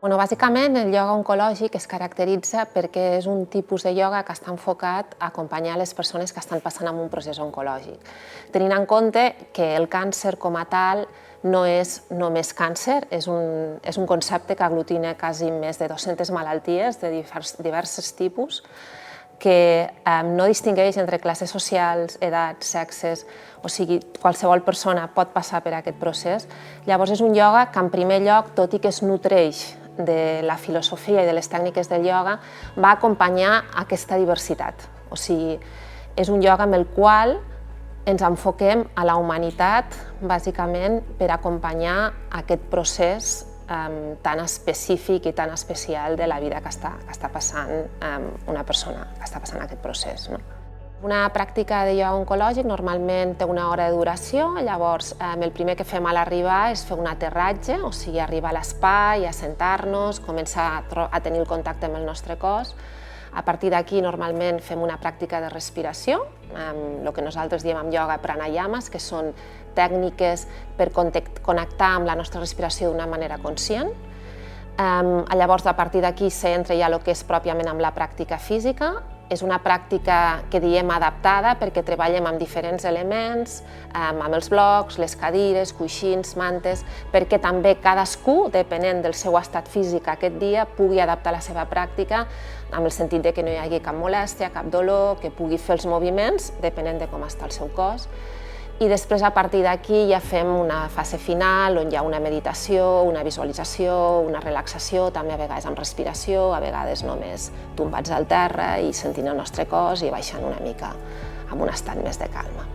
Bàsicament, el ioga oncològic es caracteritza perquè és un tipus de ioga que està enfocat a acompanyar les persones que estan passant amb un procés oncològic, tenint en compte que el càncer com a tal no és només càncer, és un concepte que aglutina quasi més de 200 malalties de diversos tipus, que no distingeix entre classes socials, edats, sexes, o sigui, qualsevol persona pot passar per aquest procés. Llavors és un ioga que, en primer lloc, tot i que es nutreix de la filosofia i de les tècniques del ioga, va acompanyar aquesta diversitat. O sigui, és un ioga amb el qual ens enfoquem a la humanitat, bàsicament, per acompanyar aquest procés tan específic i tan especial de la vida que està passant una persona que està passant aquest procés. Una pràctica de ioga oncològic normalment té una hora de duració, llavors el primer que fem a l'arribar és fer un aterratge, o sigui, arribar a l'espai, assentar-nos, començar a tenir el contacte amb el nostre cos. A partir d'aquí, normalment, fem una pràctica de respiració, el que nosaltres diem en ioga pranayamas, que són tècniques per connectar amb la nostra respiració d'una manera conscient. Llavors, a partir d'aquí, s'entra ja el que és pròpiament amb la pràctica física. És una pràctica que diem adaptada perquè treballem amb diferents elements, amb els blocs, les cadires, coixins, mantes, perquè també cadascú, depenent del seu estat físic aquest dia, pugui adaptar la seva pràctica amb el sentit que no hi hagi cap molèstia, cap dolor, que pugui fer els moviments depenent de com està el seu cos. I després, a partir d'aquí, ja fem una fase final on hi ha una meditació, una visualització, una relaxació, també a vegades amb respiració, a vegades només tombats al terra i sentint el nostre cos i baixant una mica amb un estat més de calma.